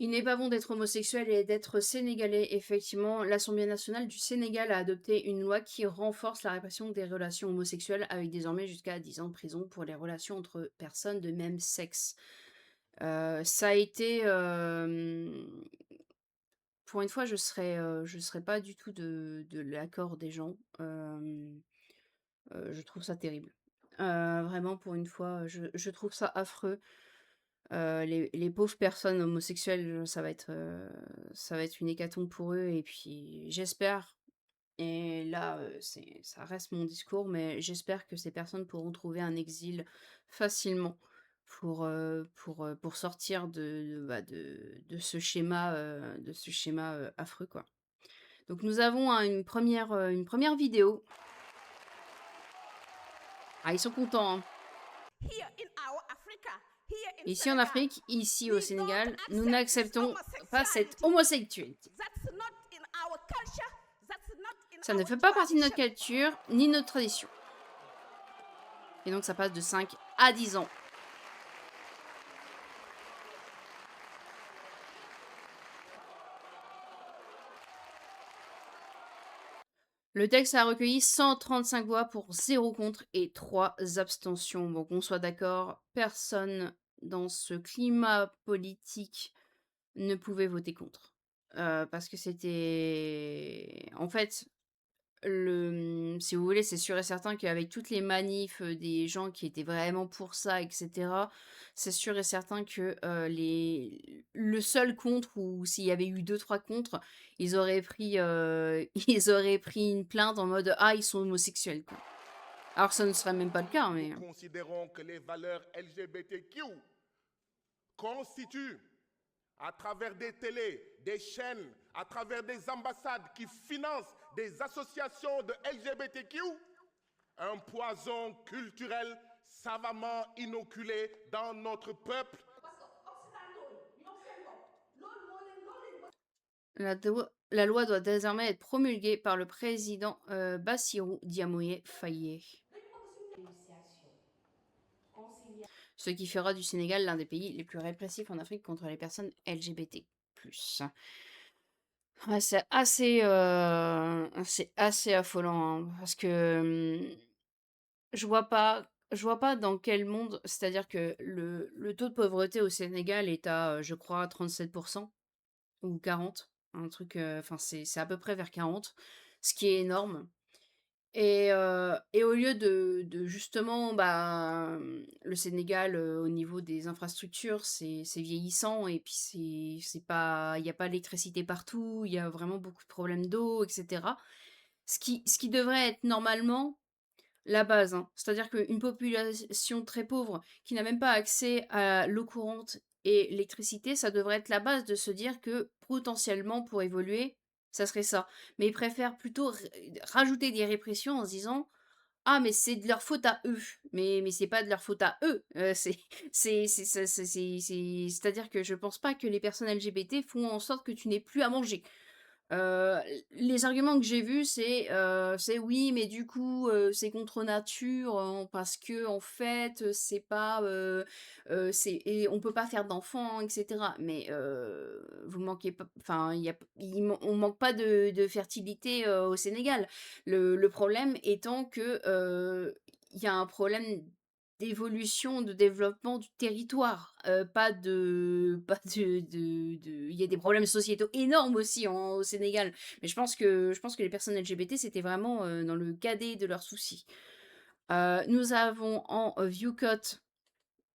Il n'est pas bon d'être homosexuel et d'être sénégalais. Effectivement, l'Assemblée nationale du Sénégal a adopté une loi qui renforce la répression des relations homosexuelles avec désormais jusqu'à 10 ans de prison pour les relations entre personnes de même sexe. Ça a été, pour une fois, je serais pas du tout de l'accord des gens. Je trouve ça terrible. Vraiment, pour une fois, je trouve ça affreux. Les pauvres personnes homosexuelles, ça va être une hécatombe pour eux et puis j'espère et là, ça reste mon discours, mais j'espère que ces personnes pourront trouver un exil facilement pour sortir de ce schéma, affreux, quoi. Donc nous avons, hein, une première vidéo. Ah, ils sont contents, hein. Here in our Africa, here in Ici en Senegal, Afrique, ici au we don't Sénégal, nous accept this n'acceptons pas cette homosexuality. homosexualité. That's not in our culture. That's not in Ça ne our fait pas partie de notre tradition. culture ni de notre tradition. Et donc ça passe de 5 à 10 ans. Le texte a recueilli 135 voix pour 0 contre et 3 abstentions. Bon, qu'on soit d'accord, personne dans ce climat politique ne pouvait voter contre. Parce que c'était... En fait, si vous voulez, c'est sûr et certain qu'avec toutes les manifs, des gens qui étaient vraiment pour ça, et cetera, c'est sûr et certain que, le seul contre ou s'il y avait eu deux trois contre, ils auraient pris, ils auraient pris une plainte en mode: «Ah, ils sont homosexuels», quoi. Alors que ça ne serait même pas le cas, Nous mais considérons que les valeurs LGBTQ constituent, à travers des télés, des chaînes, à travers des ambassades qui financent des associations de LGBTQ, un poison culturel savamment inoculé dans notre peuple. la loi doit désormais être promulguée par le président, Bassirou Diomaye Faye. Ce qui fera du Sénégal l'un des pays les plus répressifs en Afrique contre les personnes LGBT+. Ouais, c'est assez affolant, hein, parce que je vois pas dans quel monde, c'est-à-dire que le taux de pauvreté au Sénégal est à, je crois, 37% ou 40, un truc, enfin c'est à peu près vers 40, ce qui est énorme. Et au lieu de justement, le Sénégal, au niveau des infrastructures, c'est vieillissant et puis c'est pas il y a pas d'électricité partout, il y a vraiment beaucoup de problèmes d'eau et cetera. Ce qui devrait être normalement la base, hein. C'est-à-dire qu'une population très pauvre qui n'a même pas accès à l'eau courante et l'électricité, ça devrait être la base de se dire que potentiellement pour évoluer, ça serait ça. Mais ils préfèrent plutôt rajouter des répressions en se disant: «Ah mais c'est de leur faute à eux». Mais c'est pas de leur faute à eux, c'est-à-dire que je pense pas que les personnes LGBT font en sorte que tu n'aies plus à manger. Heu, les arguments que j'ai vus, c'est: «Oui, mais du coup, c'est contre nature, parce que en fait, c'est pas, c'est et on peut pas faire d'enfants et cetera». Mais, vous manquez pas enfin, il y a p il man on manque pas de fertilité, au Sénégal. Le problème étant que, il y a un problème d'évolution, de développement du territoire, pas de il y a des problèmes sociétaux énormes aussi au Sénégal, mais je pense que les personnes LGBT, c'était vraiment, dans le cadet de leurs soucis. Nous avons en, viewcut,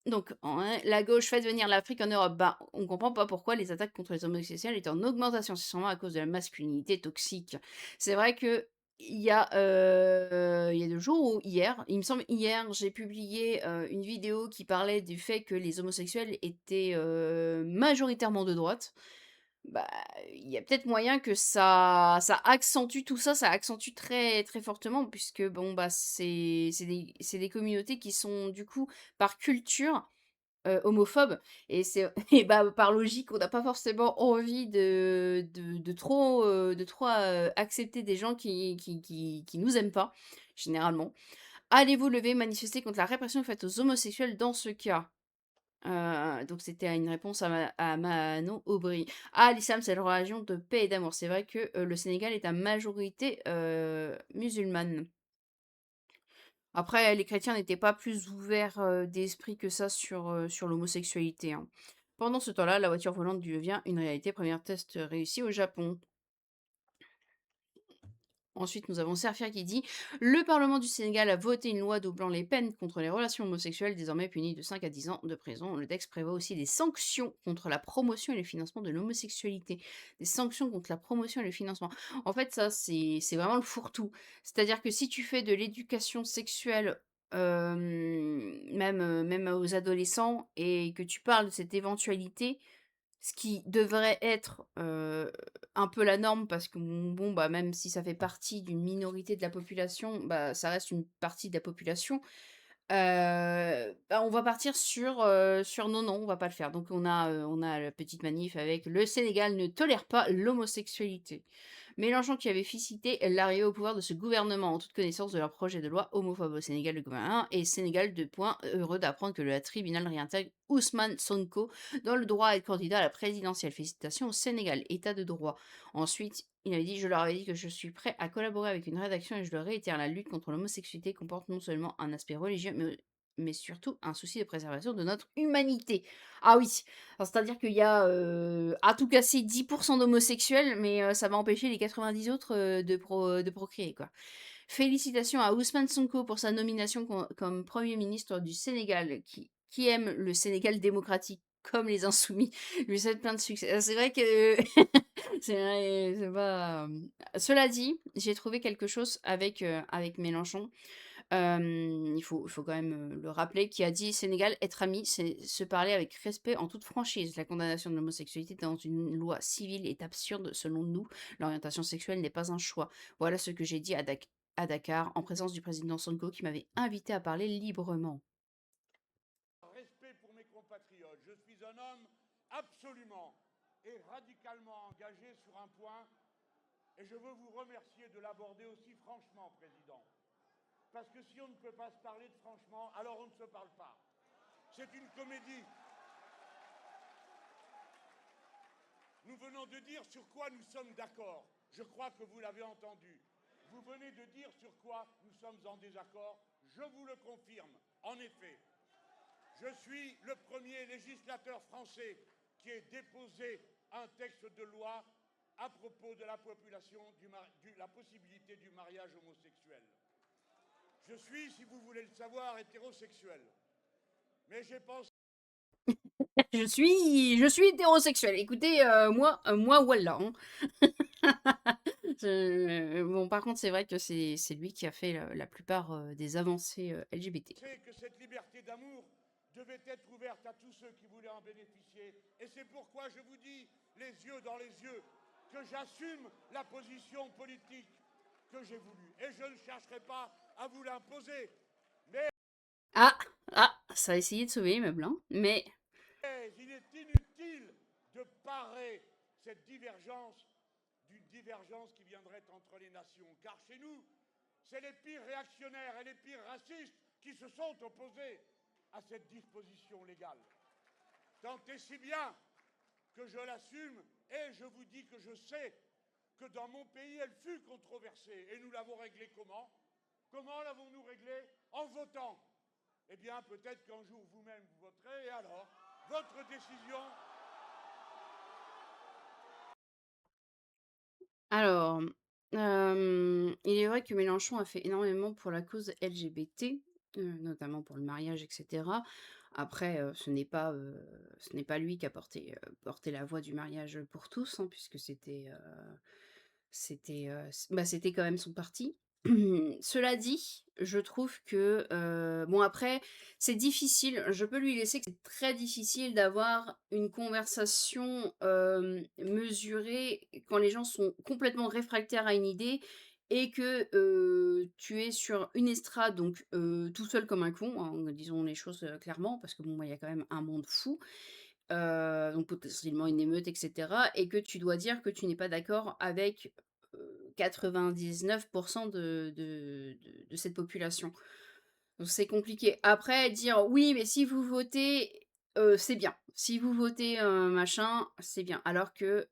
donc hein, la gauche fait venir l'Afrique en Europe. Ben, on comprend pas pourquoi les attaques contre les homosexuels étaient en augmentation. C'est sûrement à cause de la masculinité toxique. C'est vrai que il y a 2 jours ou hier, il me semble hier, j'ai publié, une vidéo qui parlait du fait que les homosexuels étaient, majoritairement de droite. Bah, il y a peut-être moyen que ça accentue tout ça, ça accentue très, très fortement puisque bon, c'est des communautés qui sont du coup, par culture, homophobes et c'est et bah, par logique, on n'a pas forcément envie de trop, accepter des gens qui nous aiment pas, généralement. Allez-vous lever, manifester contre la répression faite aux homosexuels dans ce cas? Donc c'était une réponse à Manon Aubry. Ah, l'islam, c'est une religion de paix et d'amour. C'est vrai que, le Sénégal est à majorité, musulmane. Après, les chrétiens n'étaient pas plus ouverts, d'esprit que ça sur l'homosexualité, hein. Pendant ce temps-là, la voiture volante devient une réalité. Premier test réussi au Japon. Ensuite, nous avons Serfia qui dit: «Le Parlement du Sénégal a voté une loi doublant les peines contre les relations homosexuelles, désormais punies de 5 à 10 ans de prison. Le texte prévoit aussi des sanctions contre la promotion et le financement de l'homosexualité». Des sanctions contre la promotion et le financement. En fait, ça, c'est vraiment le fourre-tout. C'est-à-dire que si tu fais de l'éducation sexuelle, même aux adolescents et que tu parles de cette éventualité, ce qui devrait être, un peu la norme parce que bon, bah, même si ça fait partie d'une minorité de la population, bah, ça reste une partie de la population. Bah, on va partir sur non, non, on va pas le faire. Donc on a la petite manif avec: «Le Sénégal ne tolère pas l'homosexualité». Mélenchon qui avait félicité l'arrivée au pouvoir de ce gouvernement en toute connaissance de leur projet de loi homophobe au Sénégal, le gouvernement et Sénégal 2 points, heureux d'apprendre que le tribunal réintègre Ousmane Sonko dans le droit à être candidat à la présidentielle. Félicitations au Sénégal, état de droit. Ensuite, il avait dit: «Je leur avais dit que je suis prêt à collaborer avec une rédaction et je le réitère, la lutte contre l'homosexualité comporte non seulement un aspect religieux, mais surtout un souci de préservation de notre humanité». Ah oui, alors c'est-à-dire qu'il y a, à tout casser 10 d'homosexuels, mais ça va empêcher les 90 autres, de procréer, quoi. Félicitations à Ousmane Sonko pour sa nomination comme Premier ministre du Sénégal, qui aime le Sénégal démocratique comme les insoumis. Lui souhaite plein de succès. C'est vrai que c'est vrai, c'est pas, cela dit, j'ai trouvé quelque chose avec Mélenchon. Il faut quand même, le rappeler, qui a dit: «Sénégal, être ami, c'est se parler avec respect en toute franchise. La condamnation de l'homosexualité dans une loi civile est absurde selon nous. L'orientation sexuelle n'est pas un choix». Voilà ce que j'ai dit à Dakar, en présence du président Sonko qui m'avait invité à parler librement. Respect pour mes compatriotes. Je suis un homme absolument et radicalement engagé sur un point et je veux vous remercier de l'aborder aussi franchement, Président. Parce que si on ne peut pas se parler de franchement, alors on ne se parle pas. C'est une comédie. Nous venons de dire sur quoi nous sommes d'accord. Je crois que vous l'avez entendu. Vous venez de dire sur quoi nous sommes en désaccord. Je vous le confirme. En effet, je suis le premier législateur français qui ait déposé un texte de loi à propos de la population, la possibilité du mariage homosexuel. Je suis, si vous voulez le savoir, hétérosexuel. Mais j'ai pensé... Je suis hétérosexuel. Écoutez, moi voilà, hein. Bon, par contre, c'est vrai que c'est lui qui a fait la plupart, des avancées, LGBT. que cette liberté d'amour devait être ouverte à tous ceux qui voulaient en bénéficier. Et c'est pourquoi je vous dis, les yeux dans les yeux, que j'assume la position politique que j'ai voulu. Et je ne chercherai pas à vous l'imposer. Mais Ah! Ah! Ça a essayé de sauver les meubles, hein, mais il est inutile de parer cette divergence d'une divergence qui viendrait entre les nations. Car chez nous, c'est les pires réactionnaires et les pires racistes qui se sont opposés à cette disposition légale. Tant et si bien que je l'assume et je vous dis que je sais que dans mon pays, elle fut controversée. Et nous l'avons réglée comment? Comment l'avons-nous réglée? En votant. Eh bien, peut-être qu'un jour vous-même vous voterez, et alors, votre décision... alors, il est vrai que Mélenchon a fait énormément pour la cause LGBT, notamment pour le mariage et cetera. Après, ce n'est pas lui qui a porté la voix du mariage pour tous, hein, puisque c'était quand même son parti. Cela dit, je trouve que, bon après, c'est difficile, je peux lui laisser que c'est très difficile d'avoir une conversation, mesurée quand les gens sont complètement réfractaires à une idée et que, tu es sur une estrade donc, tout seul comme un con, hein, disons les choses, clairement parce que bon, bah, il y a quand même un monde fou, donc potentiellement une émeute et cetera et que tu dois dire que tu n'es pas d'accord avec, 99 de cette population. Donc c'est compliqué. Après dire: «Oui, mais si vous votez», c'est bien. Si vous votez, machin, c'est bien. Alors que,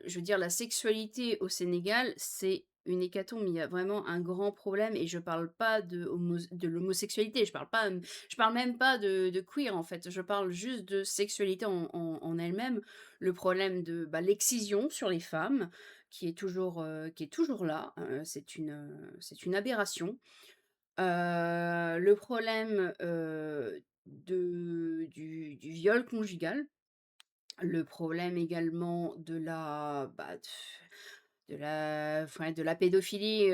je veux dire la sexualité au Sénégal, c'est une hécatombe. Il y a vraiment un grand problème et je parle pas de l'homosexualité, je parle même pas de queer, en fait. Je parle juste de sexualité en elle-même. Le problème de, bah, l'excision sur les femmes qui est toujours là, c'est une aberration. Le problème, du viol conjugal. Le problème également de la pédophilie,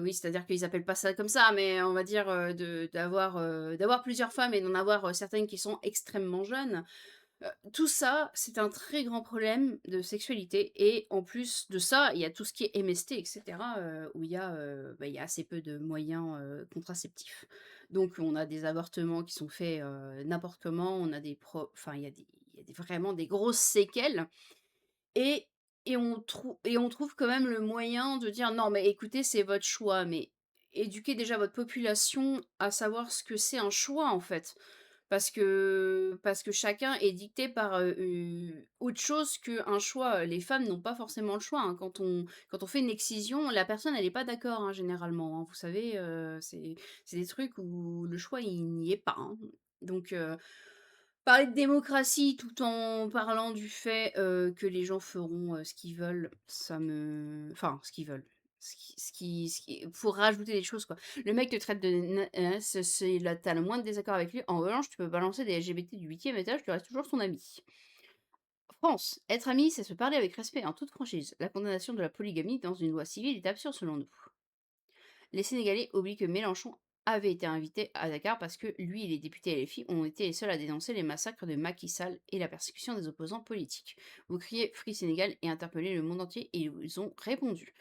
oui, c'est-à-dire qu'ils appellent pas ça comme ça, mais on va dire, d'avoir plusieurs femmes et d'en avoir, certaines qui sont extrêmement jeunes. Tout ça, c'est un très grand problème de sexualité et en plus de ça, il y a tout ce qui est MST et cetera, où il y a assez peu de moyens, contraceptifs. Donc on a des avortements qui sont faits, n'importe comment, on a des pro enfin il y a des vraiment des grosses séquelles et on trouve quand même le moyen de dire: «Non mais écoutez, c'est votre choix», mais éduquez déjà votre population à savoir ce que c'est un choix, en fait. Parce que chacun est dicté par, autre chose qu'un choix. Les femmes n'ont pas forcément le choix, hein. Quand on fait une excision, la personne elle est pas d'accord, hein, généralement, hein. Vous savez, c'est des trucs où le choix il n'y est pas, hein. Donc parler de démocratie tout en parlant du fait, que les gens feront, ce qu'ils veulent, ça me enfin ce qu'ils veulent, ce qui pour rajouter des choses, quoi. Le mec te traite de c'est là tu as le moindre désaccord avec lui. En revanche, tu peux balancer des LGBT du 8e étage, tu restes toujours son ami. France, être ami, c'est se parler avec respect en toute franchise. La condamnation de la polygamie dans une loi civile est absurde selon nous. Les Sénégalais oublient que Mélenchon avait été invité à Dakar parce que lui et les députés LFI ont été les seuls à dénoncer les massacres de Macky Sall et la persécution des opposants politiques. Vous criez Free Sénégal et interpellez le monde entier et ils ont répondu.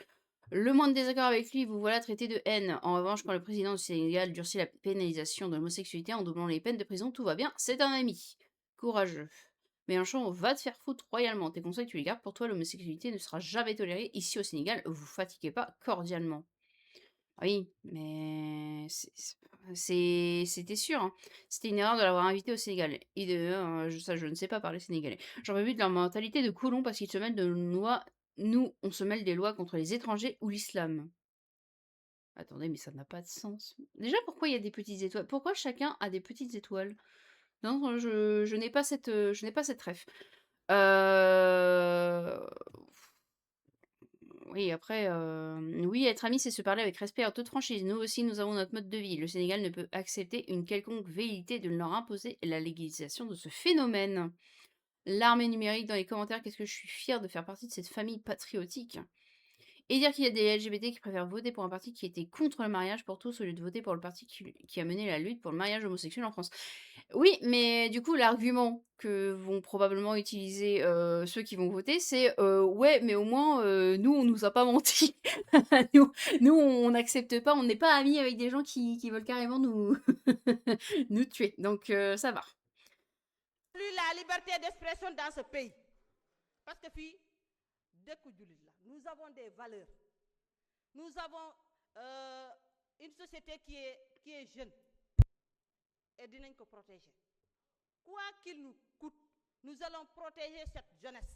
Le moins de désaccord avec lui, vous voilà traité de haine. En revanche, quand le président du Sénégal durcit la pénalisation de l'homosexualité en doublant les peines de prison, tout va bien, c'est un ami. Courageux. Mélenchon, va te faire foutre royalement. Tes conseils, tu les gardes pour toi, l'homosexualité ne sera jamais tolérée. Ici au Sénégal, vous fatiguez pas cordialement. Oui, mais c'était sûr, hein. C'était une erreur de l'avoir invité au Sénégal et d'ailleurs, je ne sais pas parler sénégalais. J'en veux plus de leur mentalité de colons parce qu'ils se mêlent de nos lois. Nous, on se mêle des lois contre les étrangers ou l'islam. Attendez, mais ça n'a pas de sens. Déjà, pourquoi il y a des petites étoiles? Pourquoi chacun a des petites étoiles? Non, je n'ai pas je n'ai pas cette ref. Heu Oui, après, oui, être ami, c'est se parler avec respect en toute franchise. Nous aussi, nous avons notre mode de vie. Le Sénégal ne peut accepter une quelconque velléité de leur imposer la légalisation de ce phénomène. L'armée numérique dans les commentaires, qu'est-ce que je suis fière de faire partie de cette famille patriotique. Et dire qu'il y a des LGBT qui préfèrent voter pour un parti qui était contre le mariage pour tous au lieu de voter pour le parti qui a mené la lutte pour le mariage homosexuel en France. Oui, mais du coup, l'argument que vont probablement utiliser, ceux qui vont voter, c'est, «Ouais, mais au moins, nous, on nous a pas menti. Nous on n'accepte pas, on n'est pas amis avec des gens qui veulent carrément nous nous tuer, donc ça va». Plus la liberté d'expression dans ce pays. Parce que puis, nous avons des valeurs. Nous avons une société qui est jeune. Et dinañ ko protéger. Quoi qu'il nous coûte, nous allons protéger cette jeunesse.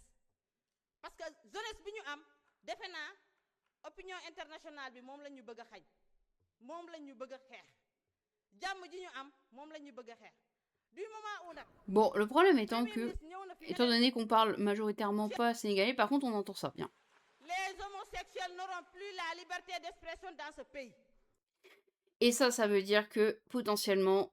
Parce que jeunesse bi ñu am, defe naa opinion internationale bi moom la ñu bëgg a xañ. Moom la ñu bëgg a xeex. Jàmm ji ñu am, moom la ñu bëgg a xeex. Du moment où nag. Bon, le problème étant que, étant donné qu'on parle majoritairement pas sénégalais, par contre, on entend ça bien. Les homosexuels n'auront plus la liberté d'expression dans ce pays. Et ça veut dire que potentiellement,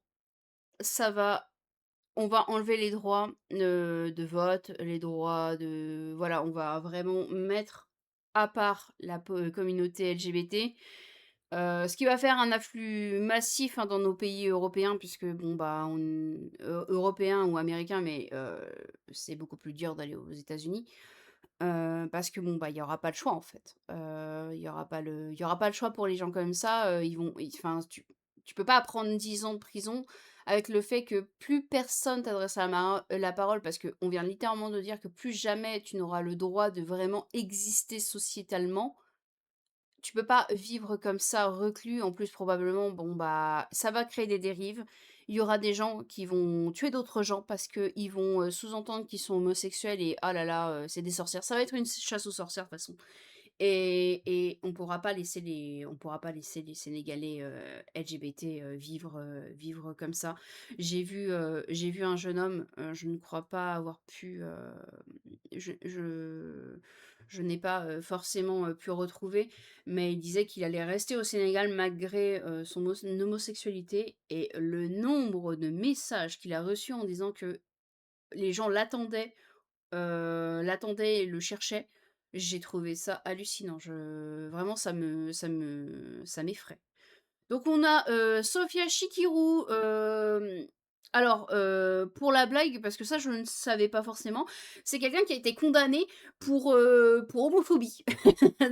on va enlever les droits de vote, les droits de voilà, on va vraiment mettre à part la communauté LGBT, ce qui va faire un afflux massif, hein, dans nos pays européens puisque bon, bah, européens ou américains, mais c'est beaucoup plus dur d'aller aux États-Unis. Parce que bon, bah, il y aura pas le choix en fait. Il y aura pas le choix pour les gens comme ça, enfin, tu peux pas prendre 10 ans de prison avec le fait que plus personne t'adresse la parole parce qu'on vient littéralement de dire que plus jamais tu n'auras le droit de vraiment exister sociétalement. Tu peux pas vivre comme ça reclus. En plus, probablement, bon, bah, ça va créer des dérives il y aura des gens qui vont tuer d'autres gens parce qu'ils vont, sous-entendre qu'ils sont homosexuels et ah là là, c'est des sorcières. Ça va être une chasse aux sorcières de toute façon. Et on pourra pas laisser les Sénégalais, LGBT, vivre comme ça. J'ai vu un jeune homme, je ne crois pas avoir pu, je je je n'ai pas, forcément, pu retrouver, mais il disait qu'il allait rester au Sénégal malgré, son homosexualité et le nombre de messages qu'il a reçus en disant que les gens l'attendaient et le cherchaient. J'ai trouvé ça hallucinant. Vraiment, ça m'effraie. Donc on a, Sofia Chikirou, alors, pour la blague, parce que ça je ne savais pas forcément, c'est quelqu'un qui a été condamné pour homophobie.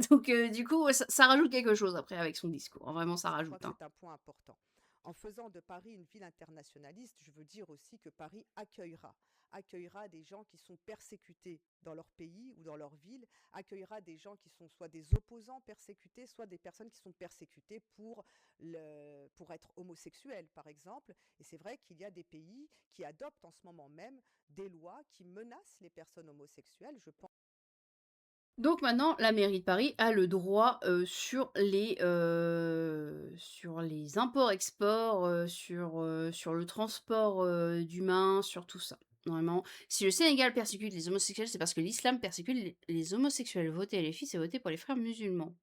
Donc, du coup, ouais, ça rajoute quelque chose après avec son discours, hein, vraiment ça Je crois rajoute, que hein. c'est un point important. En faisant de Paris une ville internationaliste, je veux dire aussi que Paris accueillera des gens qui sont persécutés dans leur pays ou dans leur ville, accueillera des gens qui sont soit des opposants persécutés, soit des personnes qui sont persécutées pour être homosexuels, par exemple. Et c'est vrai qu'il y a des pays qui adoptent en ce moment même des lois qui menacent les personnes homosexuelles. Je pense Donc maintenant, la mairie de Paris a le droit, sur les imports-exports, sur le transport, d'humains, sur tout ça. Normalement, si le Sénégal persécute les homosexuels, c'est parce que l'islam persécute les homosexuels. Voter les filles, c'est voter pour les frères musulmans.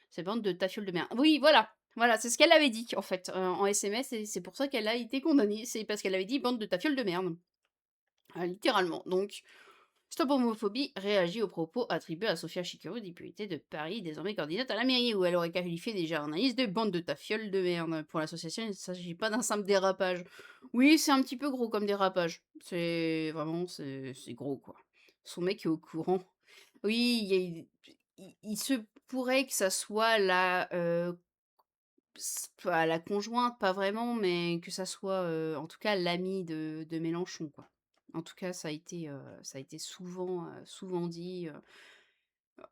Ces bande de tafioles de merde. Oui, voilà, voilà, c'est ce qu'elle avait dit, en fait, en SMS et c'est pour ça qu'elle a été condamnée. C'est parce qu'elle avait dit: «Bande de tafioles de merde». Littéralement. Donc Stop Homophobie réagit aux propos attribués à Sofia Chikirou, députée de Paris, désormais candidate à la mairie, où elle aurait qualifié des journalistes de bande de tafioles de merde. Pour l'association, il ne s'agit pas d'un simple dérapage. Oui, c'est un petit peu gros comme dérapage. C'est gros, quoi. Son mec est au courant. Oui, il se pourrait que ça soit pas la conjointe, pas vraiment, mais que ça soit, en tout cas l'ami de Mélenchon, quoi. En tout cas, ça a été souvent dit,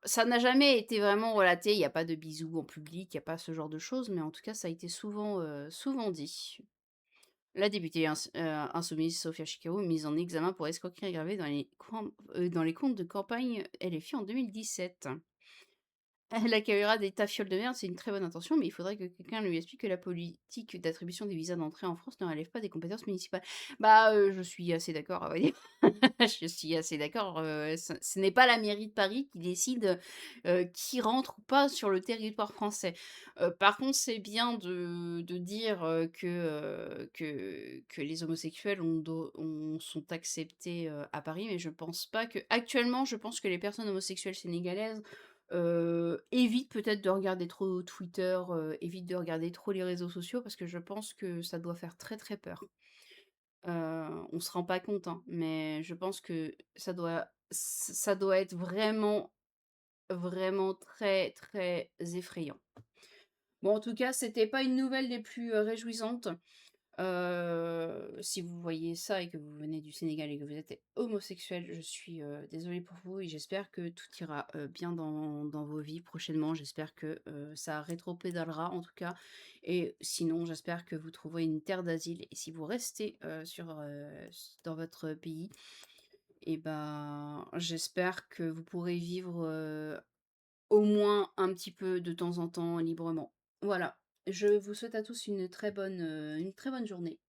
ça n'a jamais été vraiment relaté, il y a pas de bisous en public, il y a pas ce genre de choses, mais en tout cas, ça a été souvent dit. La députée insoumise Sofia Chikirou, mise en examen pour escroquerie aggravée dans les comptes de campagne LFI en 2017. Elle accueillera des tafioles de merde, c'est une très bonne intention, mais il faudrait que quelqu'un lui explique que la politique d'attribution des visas d'entrée en France ne relève pas des compétences municipales. Bah, je suis assez d'accord, à vrai dire. Je suis assez d'accord, ce n'est pas la mairie de Paris qui décide, qui rentre ou pas sur le territoire français. Par contre, c'est bien de dire, que les homosexuels sont acceptés, à Paris, mais je pense pas que actuellement, je pense que les personnes homosexuelles sénégalaises évite peut-être de regarder trop Twitter, évite de regarder trop les réseaux sociaux parce que je pense que ça doit faire très, très peur. On se rend pas compte, hein, mais je pense que ça doit être vraiment, vraiment très, très effrayant. Bon, en tout cas, c'était pas une nouvelle des plus, réjouissantes. Si vous voyez ça et que vous venez du Sénégal et que vous êtes homosexuel, je suis, désolée pour vous et j'espère que tout ira, bien dans vos vies prochainement. J'espère que, ça rétropédalera en tout cas et sinon j'espère que vous trouverez une terre d'asile et si vous restez, dans votre pays et ben, j'espère que vous pourrez vivre, au moins un petit peu de temps en temps librement. Voilà, je vous souhaite à tous une très bonne journée.